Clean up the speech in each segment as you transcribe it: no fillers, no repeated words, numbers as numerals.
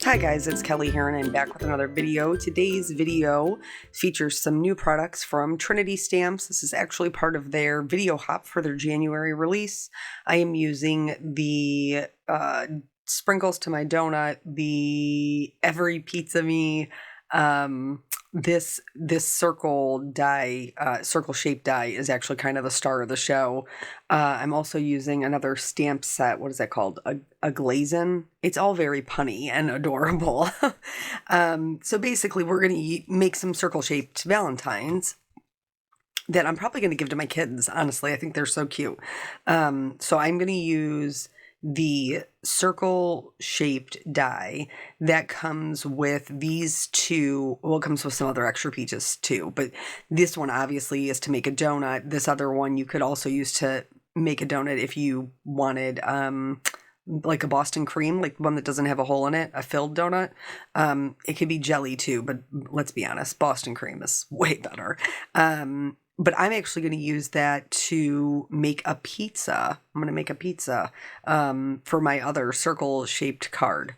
Hi guys, it's Kelly here and I'm back with another video. Today's video features some new products from Trinity Stamps. This is actually part of their video hop for their January release. I am using the sprinkles to my donut, the Every Pizza Me, this circle die, circle shaped die is actually kind of the star of the show. I'm also using another stamp set. What is that called? A glazin. It's all very punny and adorable. So basically we're going to make some circle shaped Valentines that I'm probably going to give to my kids. Honestly, I think they're so cute. So I'm going to use the circle shaped die that comes with these two. Well, it comes with some other extra pieces too, but this one obviously is to make a donut. This other one you could also use to make a donut if you wanted like a Boston cream, like one that doesn't have a hole in it, a filled donut. It could be jelly too, but let's be honest, Boston cream is way better. But I'm actually going to use that to make a pizza. I'm going to make a pizza for my other circle-shaped card.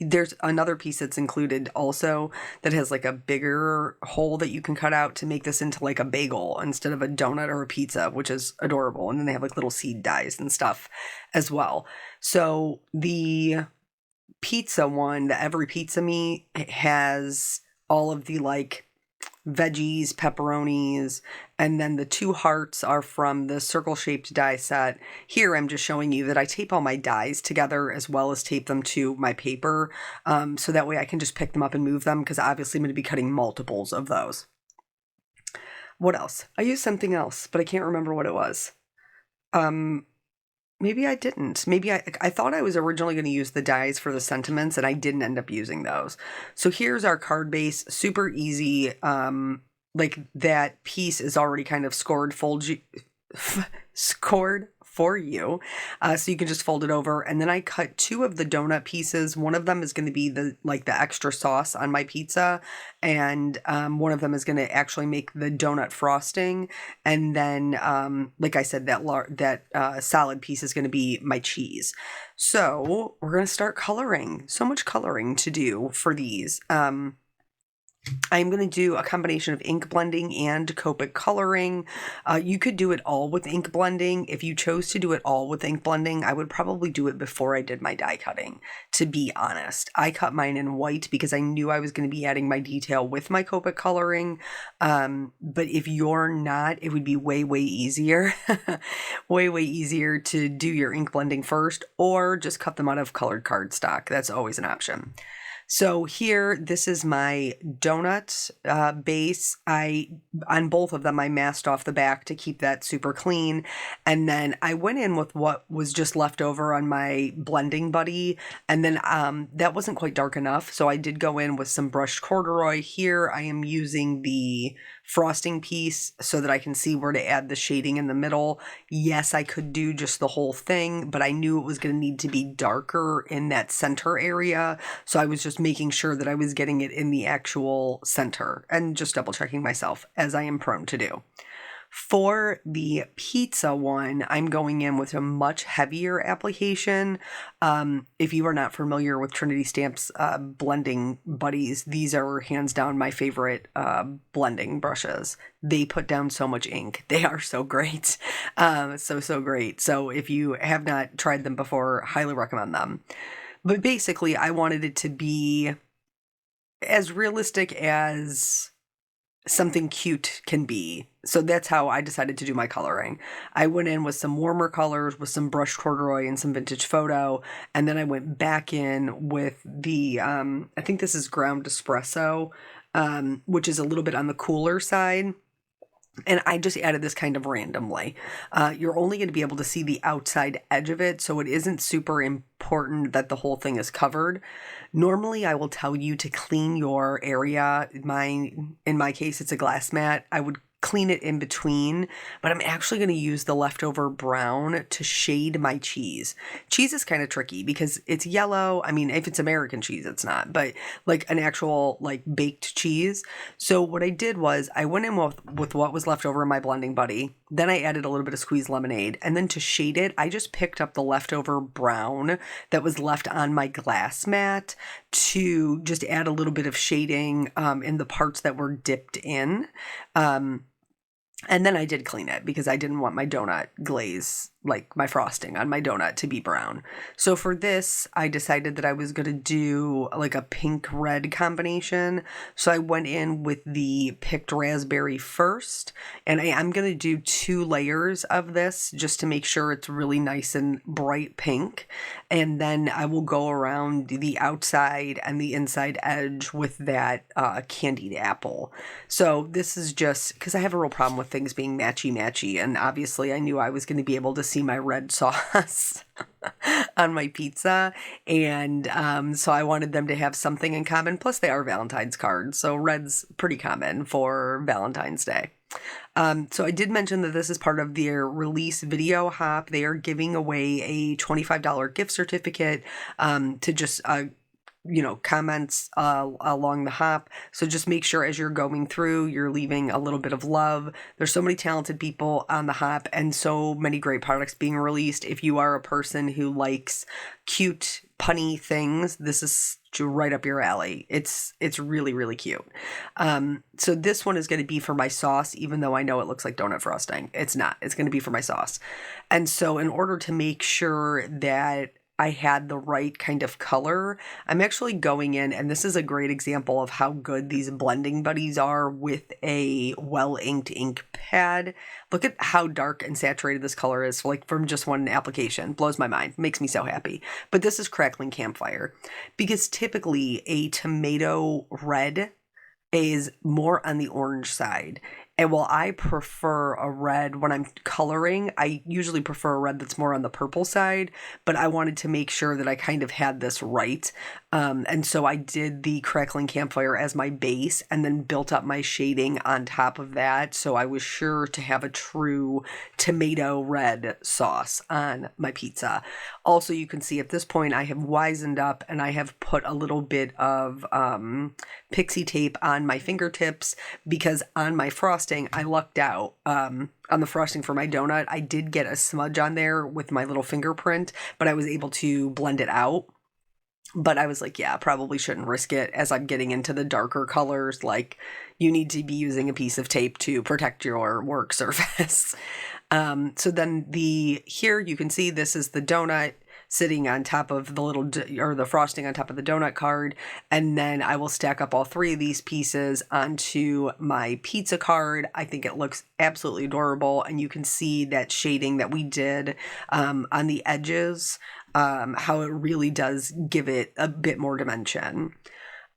There's another piece that's included also that has like a bigger hole that you can cut out to make this into like a bagel instead of a donut or a pizza, which is adorable. And then they have like little seed dies and stuff as well. So the pizza one, the Every Pizza Me, has all of the like veggies, pepperonis, and then the two hearts are from the circle-shaped die set. Here I'm just showing you that I tape all my dies together as well as tape them to my paper, so that way I can just pick them up and move them, because obviously I'm going to be cutting multiples of those. What else? I used something else, but I can't remember what it was. Maybe I didn't. Maybe I thought I was originally going to use the dies for the sentiments, and I didn't end up using those. So here's our card base. Super easy. Like that piece is already kind of scored for you. So you can just fold it over. And then I cut two of the donut pieces. One of them is going to be the extra sauce on my pizza. And one of them is going to actually make the donut frosting. And then, like I said, that solid piece is going to be my cheese. So we're going to start coloring. So much coloring to do for these. I'm going to do a combination of ink blending and Copic coloring. You could do it all with ink blending. If you chose to do it all with ink blending, I would probably do it before I did my die cutting, to be honest. I cut mine in white because I knew I was going to be adding my detail with my Copic coloring. But if you're not, it would be way, way easier. Way, way easier to do your ink blending first, or just cut them out of colored cardstock. That's always an option. So here, this is my donut base. On both of them, I masked off the back to keep that super clean. And then I went in with what was just left over on my blending buddy. And then that wasn't quite dark enough. So I did go in with some brushed corduroy. Here I am using the frosting piece so that I can see where to add the shading in the middle. Yes, I could do just the whole thing, but I knew it was going to need to be darker in that center area. So I was just making sure that I was getting it in the actual center and just double checking myself, as I am prone to do. For the pizza one, I'm going in with a much heavier application. If you are not familiar with Trinity Stamps blending buddies, these are hands down my favorite blending brushes. They put down so much ink. They are so great. So great. So if you have not tried them before, highly recommend them. But basically, I wanted it to be as realistic as something cute can be. So that's how I decided to do my coloring. I went in with some warmer colors, with some brushed corduroy and some vintage photo, and then I went back in with the, I think this is ground espresso, which is a little bit on the cooler side. And I just added this kind of randomly. You're only going to be able to see the outside edge of it, so it isn't super important that the whole thing is covered. Normally, I will tell you to clean your area. In my case, it's a glass mat. I would clean it in between, but I'm actually going to use the leftover brown to shade my cheese. Cheese is kind of tricky because it's yellow. I mean, if it's American cheese, it's not, but like an actual like baked cheese. So what I did was I went in with what was left over in my blending buddy. Then I added a little bit of squeezed lemonade. And then to shade it, I just picked up the leftover brown that was left on my glass mat to just add a little bit of shading in the parts that were dipped in. And then I did clean it because I didn't want my donut glaze, like my frosting on my donut, to be brown. So for this, I decided that I was going to do like a pink-red combination. So I went in with the picked raspberry first, and I am going to do 2 layers of this just to make sure it's really nice and bright pink. And then I will go around the outside and the inside edge with that candied apple. So this is just because I have a real problem with things being matchy-matchy, and obviously I knew I was going to be able to see my red sauce on my pizza, and so I wanted them to have something in common. Plus they are Valentine's cards, so red's pretty common for Valentine's Day. So I did mention that this is part of their release video hop. They are giving away a $25 gift certificate to just comments along the hop. So just make sure as you're going through, you're leaving a little bit of love. There's so many talented people on the hop and so many great products being released. If you are a person who likes cute, punny things, this is right up your alley. It's really, really cute. So this one is going to be for my sauce, even though I know it looks like donut frosting. It's not. It's going to be for my sauce. And so in order to make sure that I had the right kind of color, I'm actually going in, and this is a great example of how good these blending buddies are with a well-inked ink pad. Look at how dark and saturated this color is, like from just one application. Blows my mind, makes me so happy. But this is Crackling Campfire, because typically a tomato red is more on the orange side. And while I prefer a red when I'm coloring, I usually prefer a red that's more on the purple side, but I wanted to make sure that I kind of had this right. And so I did the Crackling Campfire as my base and then built up my shading on top of that. So I was sure to have a true tomato red sauce on my pizza. Also, you can see at this point I have wizened up and I have put a little bit of pixie tape on my fingertips because on my frosting, I lucked out. On the frosting for my donut, I did get a smudge on there with my little fingerprint, but I was able to blend it out. But I was like, yeah, probably shouldn't risk it as I'm getting into the darker colors. Like, you need to be using a piece of tape to protect your work surface. So then here you can see this is the donut sitting on top of the frosting on top of the donut card. And then I will stack up all 3 of these pieces onto my pizza card. I think it looks absolutely adorable. And you can see that shading that we did on the edges, how it really does give it a bit more dimension.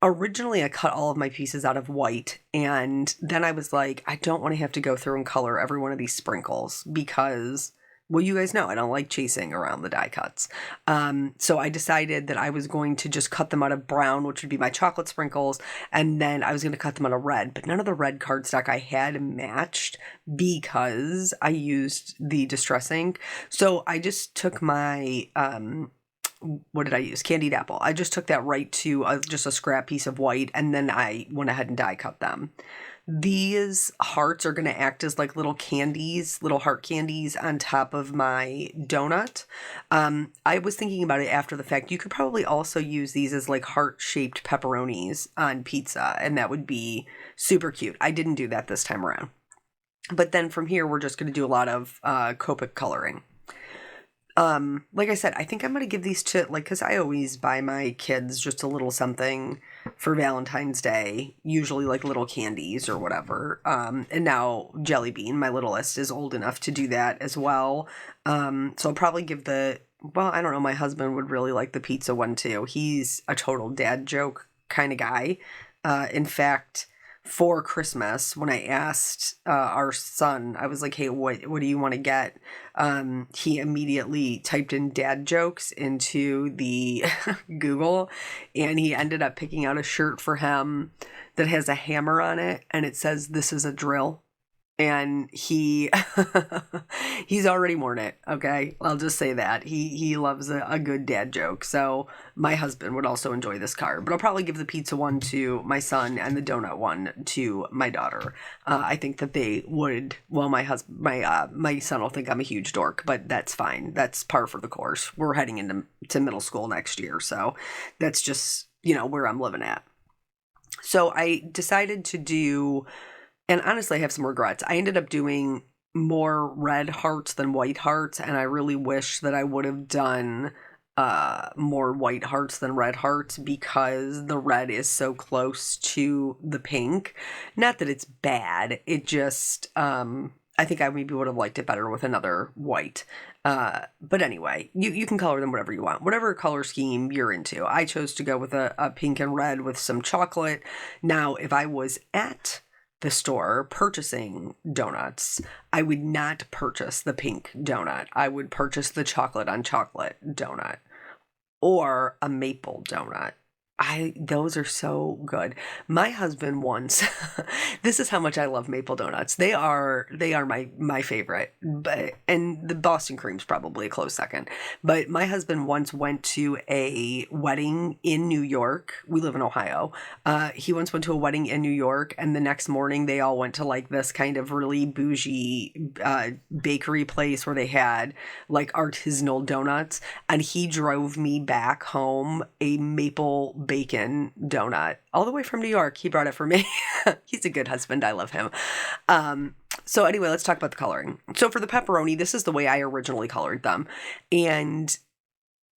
Originally, I cut all of my pieces out of white, and then I was like, I don't want to have to go through and color every one of these sprinkles because, well, you guys know I don't like chasing around the die cuts. So I decided that I was going to just cut them out of brown, which would be my chocolate sprinkles, and then I was going to cut them out of red, but none of the red cardstock I had matched because I used the Distress ink. So I just took my what did I use? Candied apple. I just took that right to just a scrap piece of white, and then I went ahead and die cut them. These hearts are going to act as like little candies, little heart candies on top of my donut. I was thinking about it after the fact. You could probably also use these as like heart-shaped pepperonis on pizza, and that would be super cute. I didn't do that this time around. But then from here, we're just going to do a lot of Copic coloring. Like I said, I think I'm going to give these to, like, because I always buy my kids just a little something for Valentine's Day, usually like little candies or whatever. And now Jelly Bean, my littlest, is old enough to do that as well. So I'll probably give I don't know, my husband would really like the pizza one too. He's a total dad joke kind of guy. In fact, for Christmas, when I asked our son, I was like, hey, what do you want to get? He immediately typed in dad jokes into the Google, and he ended up picking out a shirt for him that has a hammer on it, and it says, "This is a drill." and he's already worn it. Okay, I'll just say that he loves a good dad joke. So my husband would also enjoy this card, but I'll probably give the pizza one to my son and the donut one to my daughter. I think that they would. Well, my son will think I'm a huge dork, but that's fine. That's par for the course. We're heading into middle school next year, so that's just where I'm living at. So I decided to do, and honestly, I have some regrets. I ended up doing more red hearts than white hearts, and I really wish that I would have done more white hearts than red hearts because the red is so close to the pink. Not that it's bad, it just, I think I maybe would have liked it better with another white. But anyway, you can color them whatever you want, whatever color scheme you're into. I chose to go with a pink and red with some chocolate. Now, if I was at the store purchasing donuts, I would not purchase the pink donut. I would purchase the chocolate on chocolate donut or a maple donut. Those are so good. My husband once, this is how much I love maple donuts. They are my favorite, and the Boston cream's probably a close second. But my husband once went to a wedding in New York. We live in Ohio. He once went to a wedding in New York, and the next morning they all went to like this kind of really bougie bakery place where they had like artisanal donuts, and he drove me back home a maple bacon donut all the way from New York. He brought it for me. He's a good husband. I love him. So anyway, let's talk about the coloring. So for the pepperoni, this is the way I originally colored them, and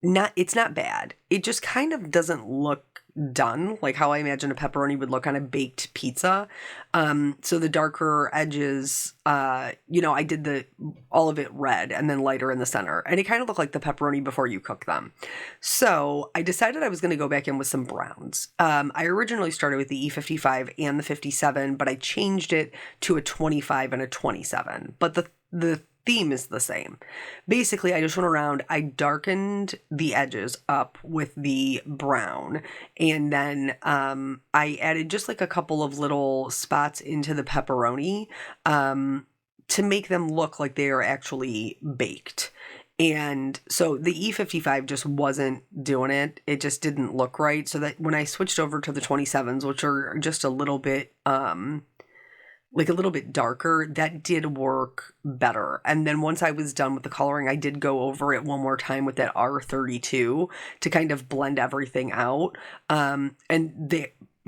it's not bad. It just kind of doesn't look done like how I imagine a pepperoni would look on a baked pizza. So the darker edges, I did all of it red and then lighter in the center, and it kind of looked like the pepperoni before you cook them. So I decided I was going to go back in with some browns. I originally started with the E55 and the 57, but I changed it to a 25 and a 27. But the theme is the same. Basically, I just went around, I darkened the edges up with the brown, and then I added just like a couple of little spots into the pepperoni to make them look like they are actually baked. And so the E55 just wasn't doing it. It just didn't look right. So that when I switched over to the 27s, which are just a little bit like a little bit darker, that did work better. And then once I was done with the coloring, I did go over it one more time with that R32 to kind of blend everything out. And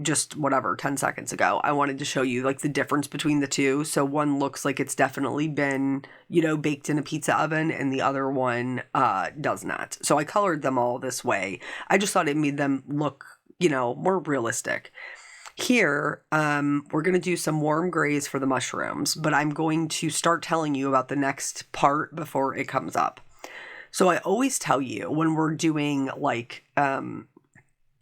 just 10 seconds ago, I wanted to show you like the difference between the two. So one looks like it's definitely been, baked in a pizza oven, and the other one does not. So I colored them all this way. I just thought it made them look, more realistic. Here, we're going to do some warm grays for the mushrooms, but I'm going to start telling you about the next part before it comes up. So I always tell you when we're doing like, when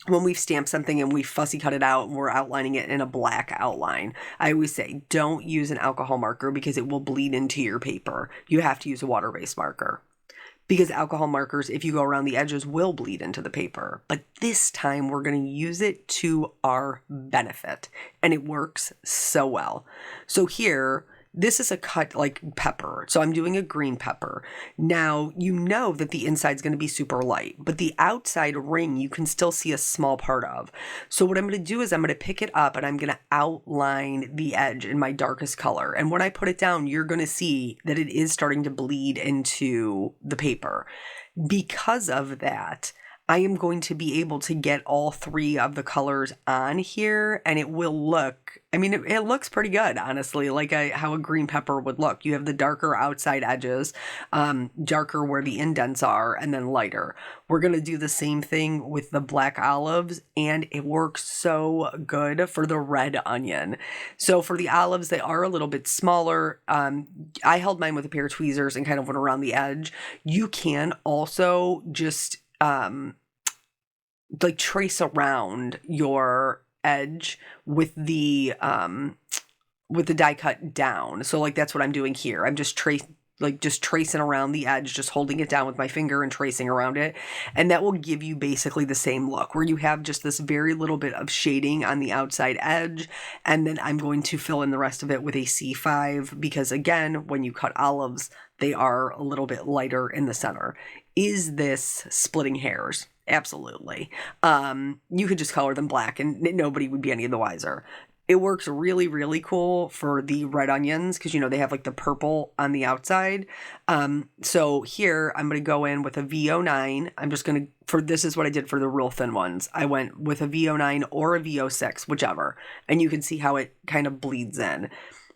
we've stamped something and we fussy cut it out and we're outlining it in a black outline, I always say, don't use an alcohol marker because it will bleed into your paper. You have to use a water-based marker. Because alcohol markers, if you go around the edges, will bleed into the paper. But this time, we're going to use it to our benefit. And it works so well. So here, this is a cut like pepper. So I'm doing a green pepper. Now, you know that the inside's going to be super light. But the outside ring, you can still see a small part of. So what I'm going to do is I'm going to pick it up and I'm going to outline the edge in my darkest color. And when I put it down, you're going to see that it is starting to bleed into the paper. Because of that, I am going to be able to get all three of the colors on here, and it will look, it looks pretty good, honestly, like how a green pepper would look. You have the darker outside edges, darker where the indents are, and then lighter. We're going to do the same thing with the black olives, and it works so good for the red onion. So for the olives, they are a little bit smaller. I held mine with a pair of tweezers and kind of went around the edge. You can also just like trace around your edge with the die cut down. So like that's what I'm doing here. I'm just like just tracing around the edge, just holding it down with my finger and tracing around it. And that will give you basically the same look where you have just this very little bit of shading on the outside edge. And then I'm going to fill in the rest of it with a C5 because again, when you cut olives, they are a little bit lighter in the center. Is this splitting hairs? Absolutely. You could just color them black and nobody would be any the wiser. It works really, really cool for the red onions because, you know, they have like the purple on the outside. So here I'm going to go in with a VO9. I'm just going to, this is what I did for the real thin ones. I went with a VO9 or a VO6, whichever. And you can see how it kind of bleeds in.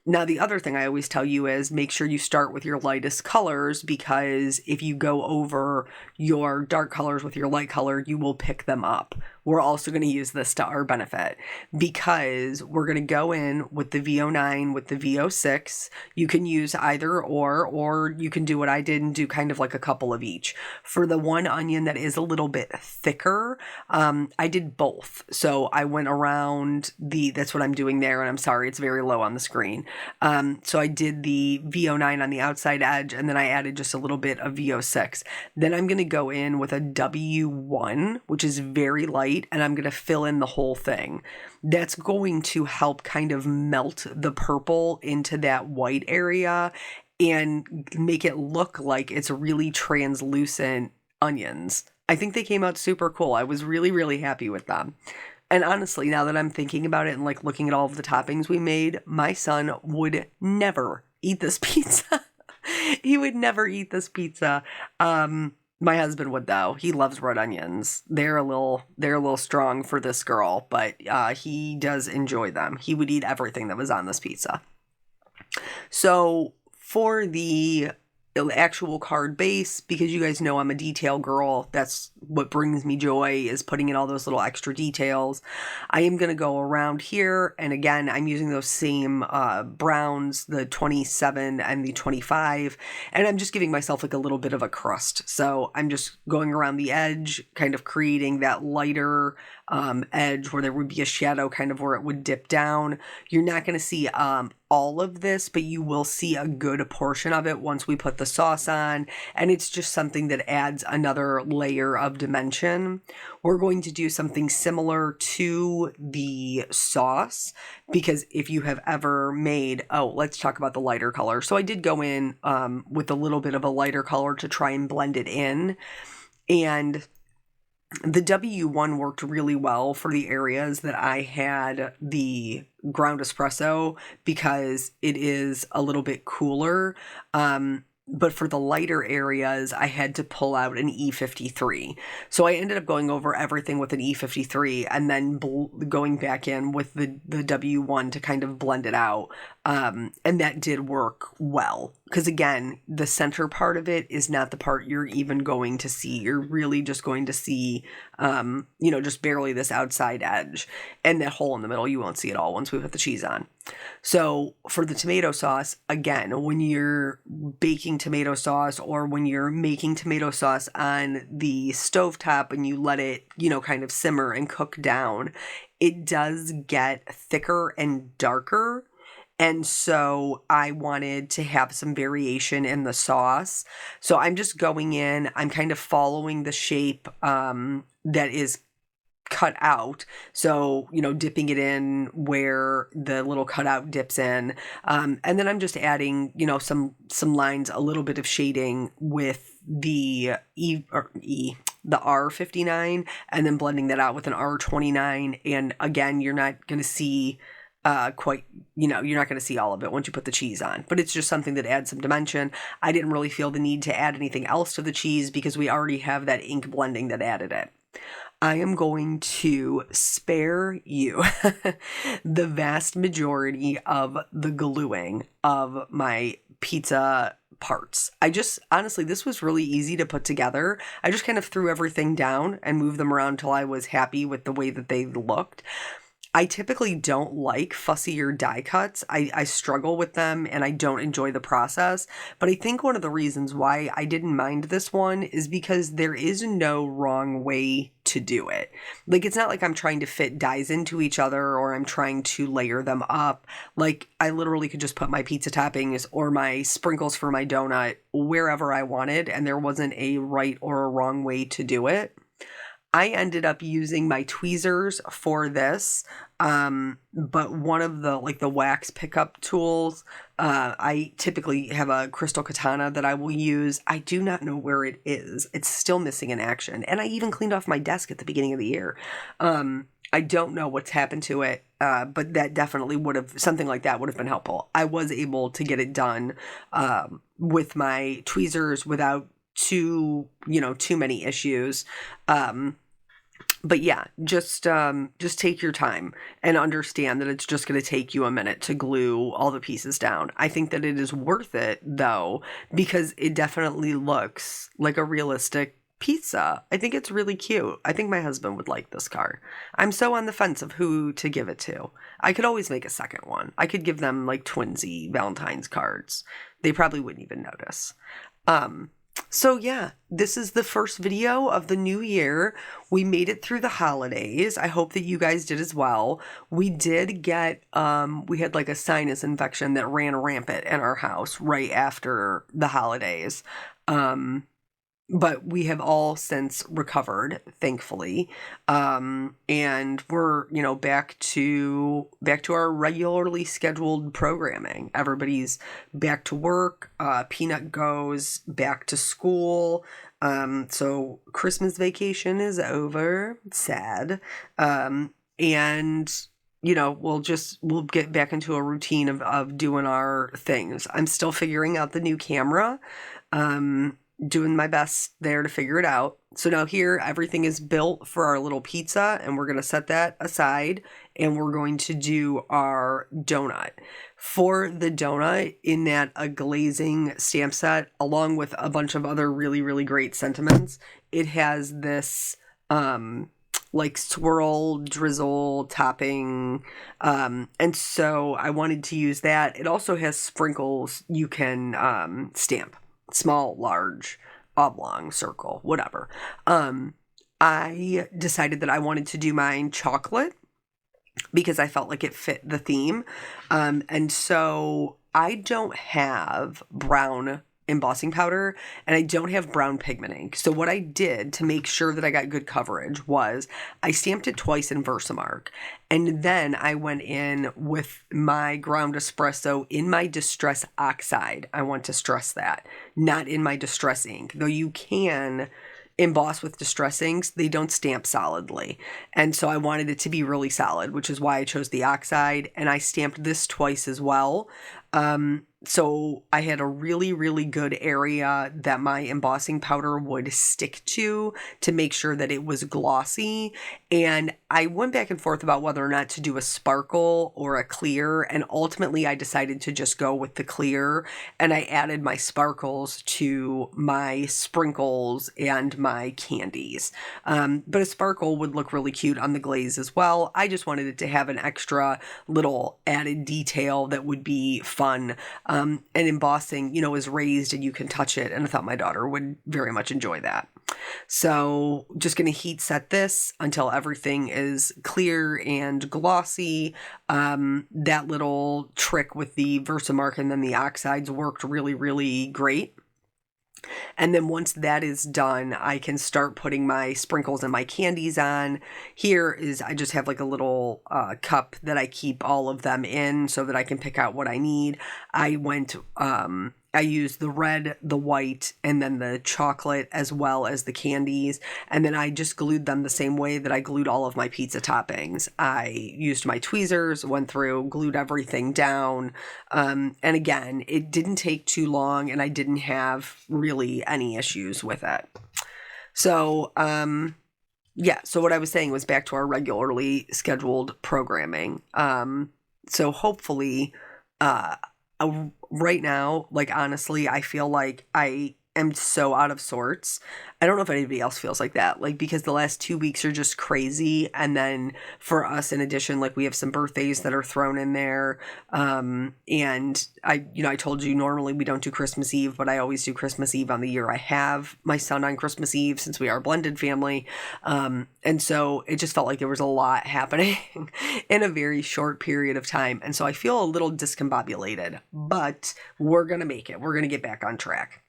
Now, the other thing I always tell you is make sure you start with your lightest colors because if you go over your dark colors with your light color, you will pick them up. We're also going to use this to our benefit because we're going to go in with the VO9 with the VO6. You can use either or you can do what I did and do kind of like a couple of each. For the one onion that is a little bit thicker, I did both. So I went around that's what I'm doing there. And I'm sorry, it's very low on the screen. So I did the VO9 on the outside edge and then I added just a little bit of VO6. Then I'm going to go in with a W1, which is very light, and I'm going to fill in the whole thing. That's going to help kind of melt the purple into that white area and make it look like it's really translucent onions. I think they came out super cool. I was really, really happy with them. And honestly, now that I'm thinking about it and like looking at all of the toppings we made, my son would never eat this pizza. He would never eat this pizza. My husband would though. He loves red onions. They're a little strong for this girl, but he does enjoy them. He would eat everything that was on this pizza. So for the actual card base, because you guys know I'm a detail girl, that's what brings me joy, is putting in all those little extra details. I am going to go around here, and again, I'm using those same browns, the 27 and the 25, and I'm just giving myself like a little bit of a crust. So I'm just going around the edge, kind of creating that lighter edge where there would be a shadow kind of where it would dip down. You're not going to see all of this, but you will see a good portion of it once we put the sauce on, and it's just something that adds another layer of dimension. We're going to do something similar to the sauce because if you have ever made, let's talk about the lighter color. So I did go in with a little bit of a lighter color to try and blend it in, and the W1 worked really well for the areas that I had the ground espresso because it is a little bit cooler. But for the lighter areas, I had to pull out an E53. So I ended up going over everything with an E53 and then going back in with the W1 to kind of blend it out. And that did work well. Because again, the center part of it is not the part you're even going to see. You're really just going to see, just barely this outside edge. And that hole in the middle, you won't see it all once we put the cheese on. So for the tomato sauce, again, when you're baking tomato sauce or when you're making tomato sauce on the stovetop and you let it, kind of simmer and cook down, it does get thicker and darker. And so I wanted to have some variation in the sauce. So I'm just going in, I'm kind of following the shape that is cut out. So, dipping it in where the little cutout dips in. And then I'm just adding, some lines, a little bit of shading with the the R59 and then blending that out with an R29. And again, you're not going to see you're not going to see all of it once you put the cheese on, but it's just something that adds some dimension. I didn't really feel the need to add anything else to the cheese because we already have that ink blending that added it. I am going to spare you the vast majority of the gluing of my pizza parts. Honestly, this was really easy to put together. I just kind of threw everything down and moved them around till I was happy with the way that they looked. I typically don't like fussier die cuts. I struggle with them and I don't enjoy the process. But I think one of the reasons why I didn't mind this one is because there is no wrong way to do it. Like, it's not like I'm trying to fit dies into each other or I'm trying to layer them up. Like, I literally could just put my pizza toppings or my sprinkles for my donut wherever I wanted, and there wasn't a right or a wrong way to do it. I ended up using my tweezers for this, but one of the like the wax pickup tools, I typically have a crystal katana that I will use. I do not know where it is. It's still missing in action, and I even cleaned off my desk at the beginning of the year. I don't know what's happened to it, but that definitely would have, something like that would have been helpful. I was able to get it done with my tweezers without too many issues. But yeah, just take your time and understand that it's just going to take you a minute to glue all the pieces down. I think that it is worth it though, because it definitely looks like a realistic pizza. I think it's really cute. I think my husband would like this card. I'm so on the fence of who to give it to. I could always make a second one. I could give them like twinsy Valentine's cards. They probably wouldn't even notice. So yeah, this is the first video of the new year. We made it through the holidays. I hope that you guys did as well. We did get, we had like a sinus infection that ran rampant in our house right after the holidays. But we have all since recovered, thankfully. And we're, back to our regularly scheduled programming. Everybody's back to work. Peanut goes back to school. So Christmas vacation is over. Sad. And we'll get back into a routine of doing our things. I'm still figuring out the new camera. Doing my best there to figure it out. So now here, everything is built for our little pizza, and we're going to set that aside, and we're going to do our donut. For the donut, in that a glazing stamp set, along with a bunch of other really, really great sentiments, it has this, like swirl drizzle topping, and so I wanted to use that. It also has sprinkles you can stamp. Small, large, oblong, circle, whatever. I decided that I wanted to do mine chocolate because I felt like it fit the theme. And so I don't have brown embossing powder and I don't have brown pigment ink. So what I did to make sure that I got good coverage was I stamped it twice in Versamark, and then I went in with my ground espresso in my Distress Oxide. I want to stress that, not in my Distress ink, though you can emboss with Distress inks. They don't stamp solidly. And so I wanted it to be really solid, which is why I chose the Oxide, and I stamped this twice as well. So I had a really, really good area that my embossing powder would stick to make sure that it was glossy. And I went back and forth about whether or not to do a sparkle or a clear. And ultimately I decided to just go with the clear, and I added my sparkles to my sprinkles and my candies. But a sparkle would look really cute on the glaze as well. I just wanted it to have an extra little added detail that would be fun. And embossing, is raised and you can touch it. And I thought my daughter would very much enjoy that. So just going to heat set this until everything is clear and glossy. That little trick with the Versamark and then the oxides worked really, really great. And then once that is done, I can start putting my sprinkles and my candies on. Here is, I just have like a little cup that I keep all of them in so that I can pick out what I need. I used the red, the white, and then the chocolate as well as the candies. And then I just glued them the same way that I glued all of my pizza toppings. I used my tweezers, went through, glued everything down. And again, it didn't take too long and I didn't have really any issues with it. So, so what I was saying was back to our regularly scheduled programming. So hopefully, right now, like honestly, I feel like I am so out of sorts. I don't know if anybody else feels like that, like, because the last 2 weeks are just crazy. And then for us, in addition, like, we have some birthdays that are thrown in there. And I told you normally we don't do Christmas Eve, but I always do Christmas Eve on the year I have my son on Christmas Eve, since we are a blended family. And so it just felt like there was a lot happening in a very short period of time. And so I feel a little discombobulated, but we're going to make it. We're going to get back on track.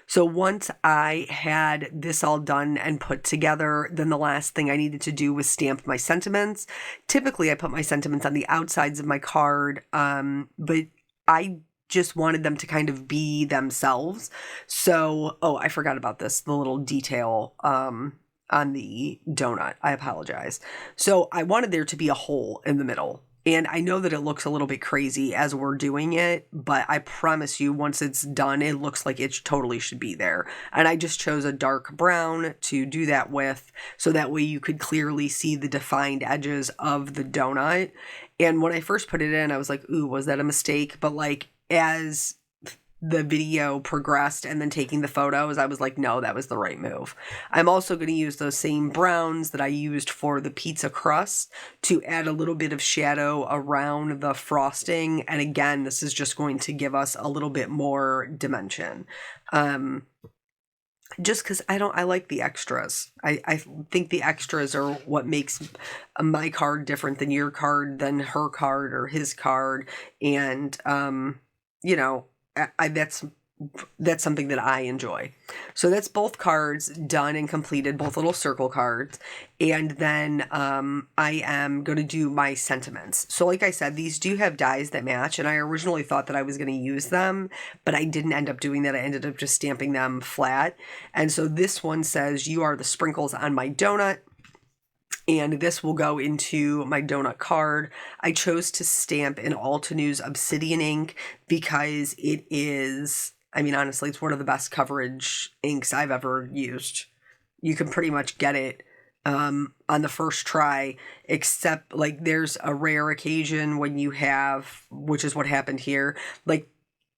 So once I had this all done and put together, then the last thing I needed to do was stamp my sentiments. Typically, I put my sentiments on the outsides of my card, but I just wanted them to kind of be themselves. So, I forgot about this, the little detail on the donut. I apologize. So I wanted there to be a hole in the middle. And I know that it looks a little bit crazy as we're doing it, but I promise you, once it's done, it looks like it totally should be there. And I just chose a dark brown to do that with, so that way you could clearly see the defined edges of the donut. And when I first put it in, I was like, ooh, was that a mistake? But like, as the video progressed and then taking the photos, I was like, no, that was the right move. I'm also going to use those same browns that I used for the pizza crust to add a little bit of shadow around the frosting. And again, this is just going to give us a little bit more dimension. Just because I like the extras. I think the extras are what makes my card different than your card, than her card or his card. And, that's something that I enjoy. So that's both cards done and completed, both little circle cards. And then I am going to do my sentiments. So like I said, these do have dies that match, and I originally thought that I was going to use them, but I didn't end up doing that. I ended up just stamping them flat. And so this one says, "You are the sprinkles on my donut." And this will go into my donut card. I chose to stamp in Altenews Obsidian ink because it is, honestly, it's one of the best coverage inks I've ever used. You can pretty much get it on the first try, except like there's a rare occasion when you have, which is what happened here, like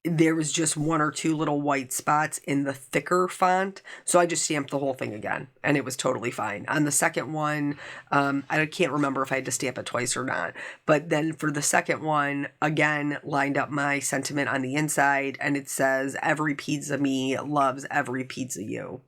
there was just one or two little white spots in the thicker font. So I just stamped the whole thing again, and it was totally fine. On the second one, I can't remember if I had to stamp it twice or not. But then for the second one, again, lined up my sentiment on the inside, and it says, "Every pizza me loves every pizza you."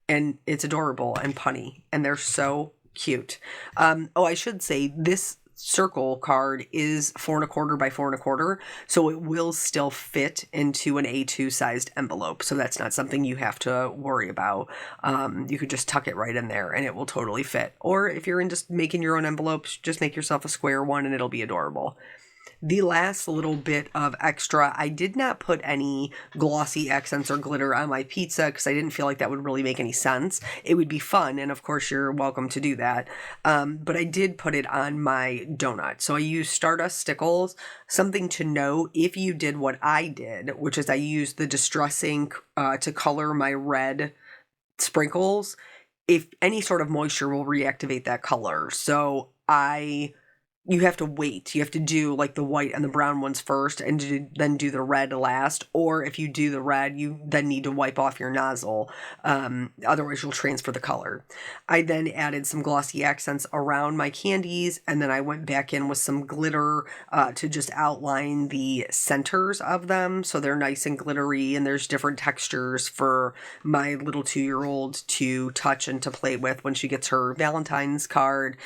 And it's adorable and punny, and they're so cute. I should say this circle card is 4¼ by 4¼ so it will still fit into an A2 sized envelope, so that's not something you have to worry about. You could just tuck it right in there and it will totally fit, or if you're into making your own envelopes, just make yourself a square one and it'll be adorable. The last little bit of extra, I did not put any glossy accents or glitter on my pizza because I didn't feel like that would really make any sense. It would be fun, and of course you're welcome to do that. But I did put it on my donut. So I used Stardust Stickles. Something to note, if you did what I did, which is I used the Distress ink to color my red sprinkles, if any sort of moisture will reactivate that color. So you have to wait. You have to do like the white and the brown ones first and then do the red last. Or if you do the red, you then need to wipe off your nozzle. Otherwise, you'll transfer the color. I then added some glossy accents around my candies, and then I went back in with some glitter to just outline the centers of them so they're nice and glittery, and there's different textures for my little 2-year-old to touch and to play with when she gets her Valentine's card.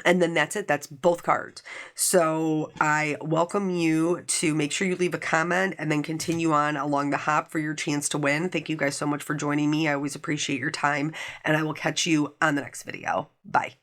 And then that's it. That's both cards. So I welcome you to make sure you leave a comment and then continue on along the hop for your chance to win. Thank you guys so much for joining me. I always appreciate your time, and I will catch you on the next video. Bye.